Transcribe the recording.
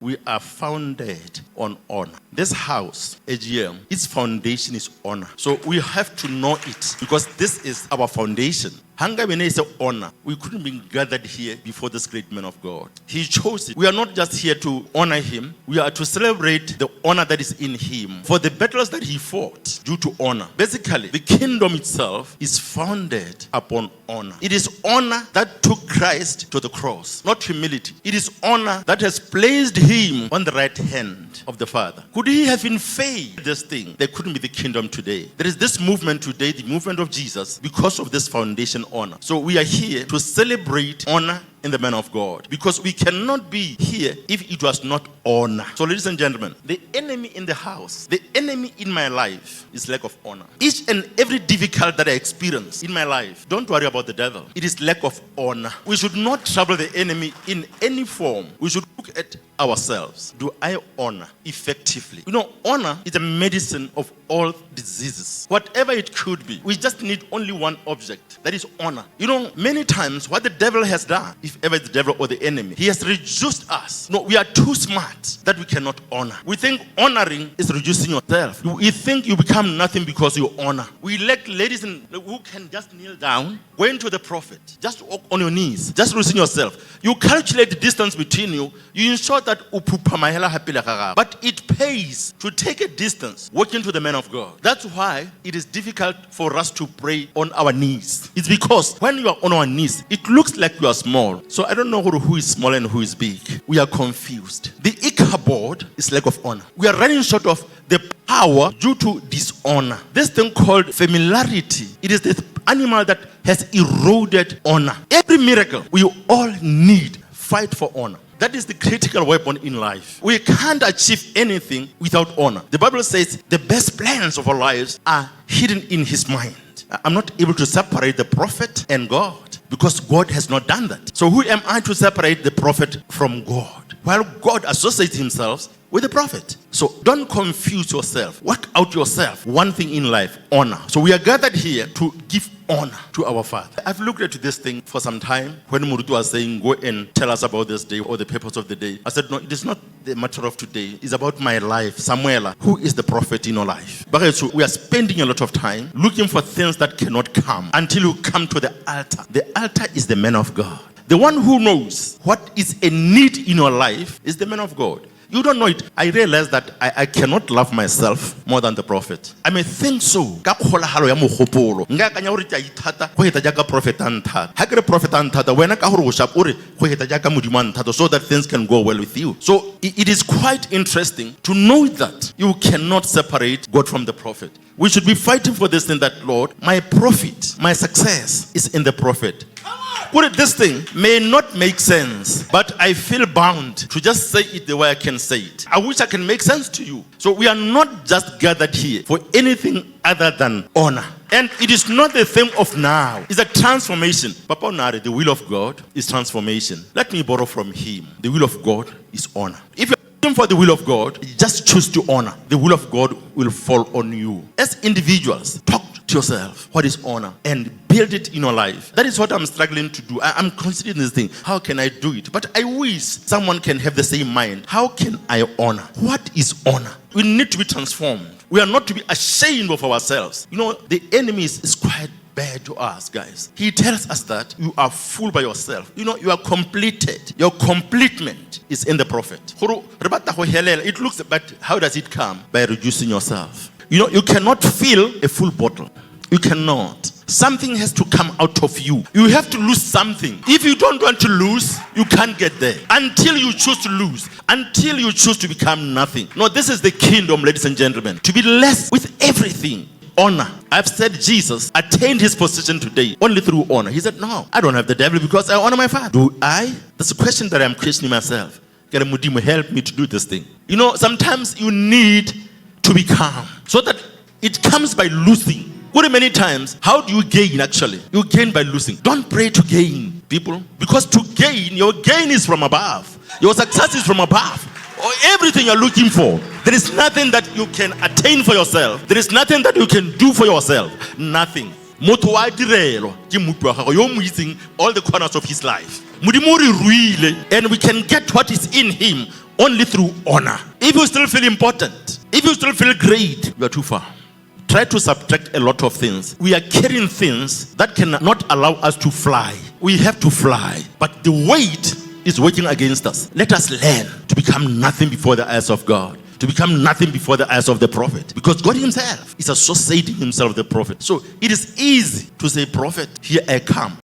We are founded on honor. This house, HGM, its foundation is honor. So we have to know it because this is our foundation. Hanga when is honor. We couldn't be gathered here before this great man of God. He chose it. We are not just here to honor him. We are to celebrate the honor that is in him for the battles that he fought due to honor. Basically, the kingdom itself is founded upon honor. It is honor that took Christ to the cross, not humility. It is honor that has placed him on the right hand of the Father. Could he have failed this thing? There couldn't be the kingdom today. There is this movement today, the movement of Jesus, because of this foundation honor. So we are here to celebrate honor in the man of God, because we cannot be here if it was not honor. So ladies and gentlemen, the enemy in the house, the enemy in my life is lack of honor. Each and every difficulty that I experience in my life, don't worry about the devil. It is lack of honor. We should not trouble the enemy in any form. We should look at ourselves. Do I honor effectively? You know, honor is a medicine of all diseases. Whatever it could be, we just need only one object, that is honor. You know, many times what the devil has done, if ever the devil or the enemy, he has reduced us. No, we are too smart that we cannot honor. We think honoring is reducing yourself. You think you become nothing because you honor. We elect ladies who can just kneel down, go into the prophet, just walk on your knees, just losing yourself. You calculate the distance between you. You ensure that but it pays to take a distance, walk into the man of God. That's why it is difficult for us to pray on our knees. It's because when you are on our knees, it looks like you are small. So I don't know who is small and who is big. We are confused. The Ichabod is lack of honor. We are running short of the power due to dishonor. This thing called familiarity, it is the animal that has eroded honor. Every miracle, we all need fight for honor. That is the critical weapon in life. We can't achieve anything without honor. The Bible says the best plans of our lives are hidden in his mind. I'm not able to separate the prophet and God because God has not done that. So who am I to separate the prophet from God? While God associates himself with the prophet. So don't confuse yourself. Work out yourself. One thing in life, honor. So we are gathered here to give honor to our Father. I've looked at this thing for some time. When Murutu was saying, go and tell us about this day or the purpose of the day, I said, no, it is not the matter of today. It's about my life. Samuela, who is the prophet in your life? So we are spending a lot of time looking for things that cannot come until you come to the altar. The altar is the man of God. The one who knows what is a need in your life is the man of God. You don't know it. I realize that I cannot love myself more than the prophet. I may think so. So that things can go well with you. So it is quite interesting to know that you cannot separate God from the prophet. We should be fighting for this thing that, Lord, my profit, my success is in the prophet. This thing may not make sense, but I feel bound to just say it the way I can say it. I wish I can make sense to you. So we are not just gathered here for anything other than honor. And it is not the thing of now. It's a transformation. Papa Nari, the will of God is transformation. Let me borrow from him. The will of God is honor. If you're looking for the will of God, just choose to honor. The will of God will fall on you. As individuals, talk to yourself what is honor and build it in your life. That is what I'm struggling to do. I'm considering this thing. How can I do it? But I wish someone can have the same mind. How can I honor? What is honor? We need to be transformed. We are not to be ashamed of ourselves. You know, the enemy is quite bad to us, guys. He tells us that you are full by yourself. You know, you are completed. Your completement is in the prophet. It looks, but how does it come? By reducing yourself. You know, you cannot fill a full bottle. You cannot. Something has to come out of you. You have to lose something. If you don't want to lose, you can't get there. Until you choose to lose. Until you choose to become nothing. No, this is the kingdom, ladies and gentlemen. To be less with everything. Honor. I've said Jesus attained his position today only through honor. He said, no, I don't have the devil because I honor my Father. Do I? That's a question that I'm questioning myself. Mudimu, help me to do this thing. You know, sometimes you need to be calm so that it comes by losing. Many times, how do you gain actually? You gain by losing. Don't pray to gain, people. Because to gain, your gain is from above. Your success is from above. Or everything you're looking for. There is nothing that you can attain for yourself. There is nothing that you can do for yourself. Nothing. You're using all the corners of his life. And we can get what is in him only through honor. If you still feel important, if you still feel great, you are too far. Try to subtract a lot of things. We are carrying things that cannot allow us to fly. We have to fly, but the weight is working against us. Let us learn to become nothing before the eyes of God, to become nothing before the eyes of the prophet, because God himself is associating himself with the prophet. So it is easy to say, prophet, here I come.